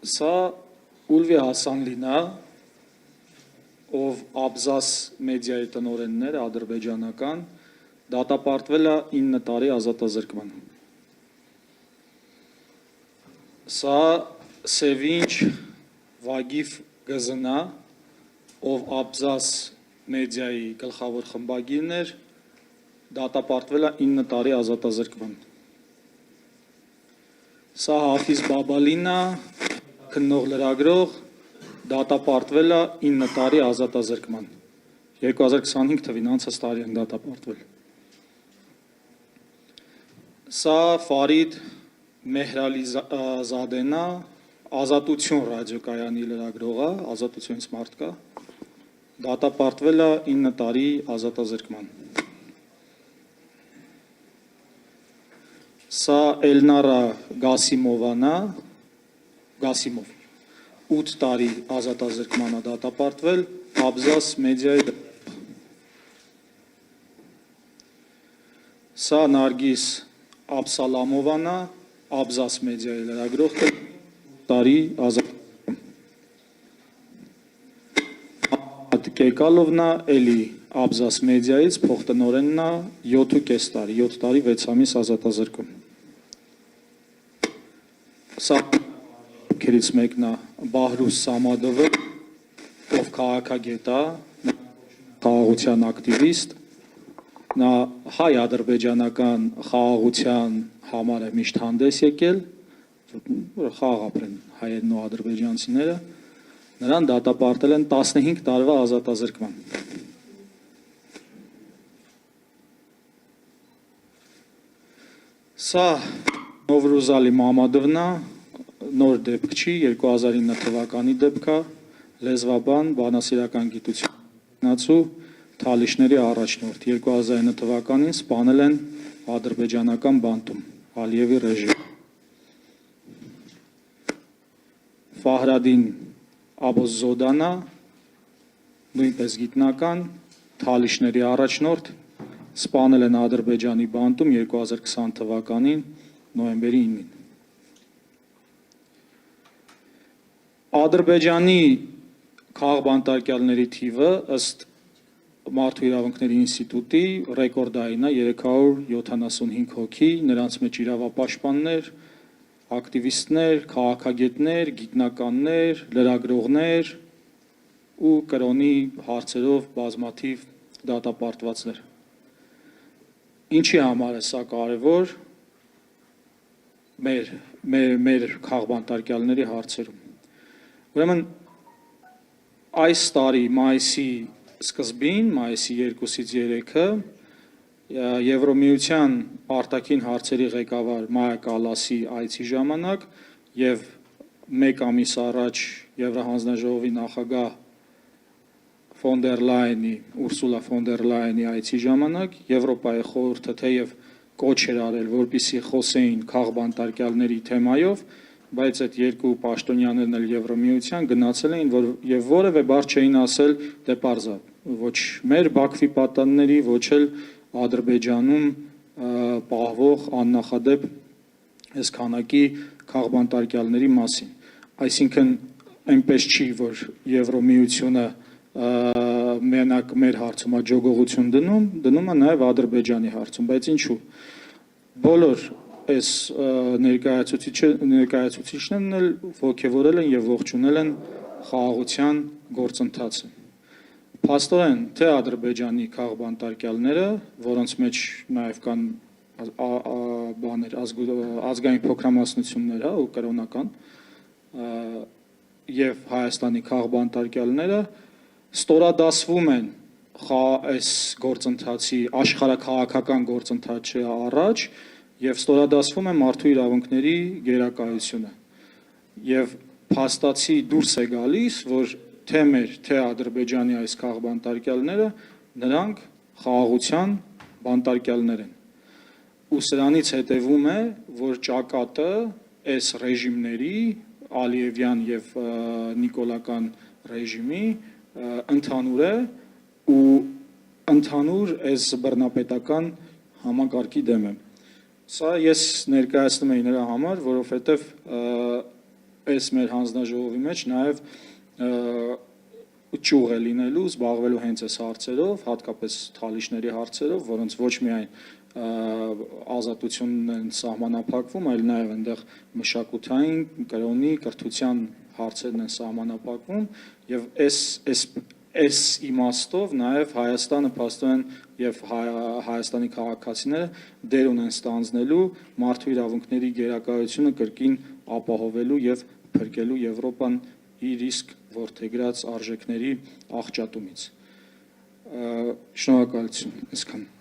Սա Ուլվի Հասանլին է, ով Աբզաս մեդիայի տնօրենն էր, ադրբեջանական, դատապարտվել է 9 տարի ազատազրկման։ Սա Սևինչ Վագիվ Գզնա, ով Աբզաս մեդիայի գլխավոր խմբագիրն էր, դատապարտվել է 9 տարի ազատազրկման։ Սա Հաֆիզ Բաբալինա, քննող լրագրող, դատապարտվել է 9 տարի ազատազրկման։ 2025 թվին անցած տարի են դատապարտվել։ Սա Ֆարիդ Մեհրալիզադենա, Ազատություն ռադիոկայանի լրագրողը, Ազատությունից մարդկա, դատապարտվել է 9 տարի ազատազրկման։ Սա Էլնարա Գասիմովանա, Գասիմով, 8 տարի ազատազրկման է դատապարտվել, Աբզաս մեդիայի։ Սա Նարգիս Աբսալամովանա, Աբզաս մեդիայի լրագրող, տարի ազատազրկման։ Կեկալովնա էլի Աբզաս մեդիայից փոխտնօրենն է 7.5 տարի, 7 տարի 6 ամիս ազատազրկում։ Սա քերից մեկն է Բահրուս Սամադովը, ով քաղաքագետ է, խաղաղության ակտիվիստ, նա հայ-ադրբեջանական խաղաղության համար է միշտ հանդես եկել, որ խաղաղ ապրեն հայերն ու ադրբեջանցիները, նրան դատապարտել են 15 տարվա ազատազրկման։ Սա Նովրուզալի Մամադովնա, նոր դեպք չի, 2009 թվականի դեպք է, լեզվաբան, բանասիրական գիտությունացու, Թալիշների առաջնորդ, 2009 թվականին սպանել են ադրբեջանական բանտում, Ալիևի ռեժիմը։ Ֆահրադին Աբոզոդանա, նույնպես գիտնական, Թալիշների առաջնորդ, սպանել են Ադրբեջանի բանտում 2020 թվականին նոյեմբերի 9-ին։ Ադրբեջանի քաղաքբանտարկյալների թիվը ըստ Մարդու իրավունքների ինստիտուտի ռեկորդային է 375 հոգի, նրանց մեջ իրավապաշտպաններ, ակտիվիստներ, քաղաքագետներ, գիտնականներ, լրագրողներ ու կրոնի հարցերով բազմաթիվ դատապարտվածներ։ Ինչի համար է սա կարևոր մեր քաղաքբանտարկյալների հարցերում։ Ուրեմն այս տարի մայիսի սկզբին, մայիսի 2-ից 3-ը Եվրոմիության արտաքին հարցերի ղեկավար Մայա Կալասի այցի ժամանակ եւ 1 ամիս առաջ Եվրահանձնաժողովի նախագահ Ուրսուլա ֆոն դեր Լայենի այցի ժամանակ Եվրոպայի խորհուրդը թեև կոչ էր արել, որպեսզի խոսեին քաղաքբանտարկյալների թեմայով, բայց այդ երկու պաշտոնյաներն էլ Եվրոմիության գնացել էին եւ որևէ բառ չէին ասել դե պարզա, ոչ մեր Բաքվի պատանների, ոչ էլ Ադրբեջանում պահվող աննախադեպ այս քանակի քաղաքբանտարկյալների մասին։ Այսինքն այնպես չի, որ Եվրոմիությունը մենակ մեր հարցում աջողողություն դնում է նաև Ադրբեջանի հարցում, բայց ինչու։ Բոլոր այս ներկայացուցիչներն էլ ողջևորել են եւ ողջունել են խաղաղության գործընթացը։ Փաստորեն, թե Ադրբեջանի քաղաքբանտարկյալները, որոնց մեջ նաև կան ազգային փոքրամասնություններ, ու կրոնական, եւ Հայաստանի քաղաքբանտարկյալները ստորադասվում են այս գործընթացի աշխարհաքաղաքական գործընթացի առաջ եւ ստորադասվում է մարդու իրավունքների գերակայությունը եւ փաստացի դուրս է գալիս, որ թե մեր, թե Ադրբեջանի այս քաղաքբանտարկյալները նրանք խաղաղության բանտարկյալներ են։ Ու սրանից հետևում է, որ ճակատը այս ռեժիմների Ալիևյան եւ Նիկոլական ռեժիմի ընդհանուր է ու ընդհանուր այս բռնապետական համակարգի դեմ է։ Սա ես ներկայացնում եմ նրա համար, որովհետև պես մեր հանձնաժողովի մեջ նաև ճյուղ է լինելու զբաղվելու հենց այս հարցերով, հատկապես թալիշների հարցերով, որոնց ոչ միայն ազատությունն են սահմանափակվում, այլ նաև այնտեղ մշակութային, կրոնի, կրթության հարցերն են սահմանափակվում եւ այս իմաստով նաև Հայաստանը փաստորեն եւ Հայաստանի քաղաքացիները դեր ունեն ստանձնելու մարդու իրավունքների գերակայությունը կրկին ապահովելու եւ փրկելու Եվրոպան իր իսկ որդեգրած արժեքների աղճատումից։ Շնորհակալություն, այսքան։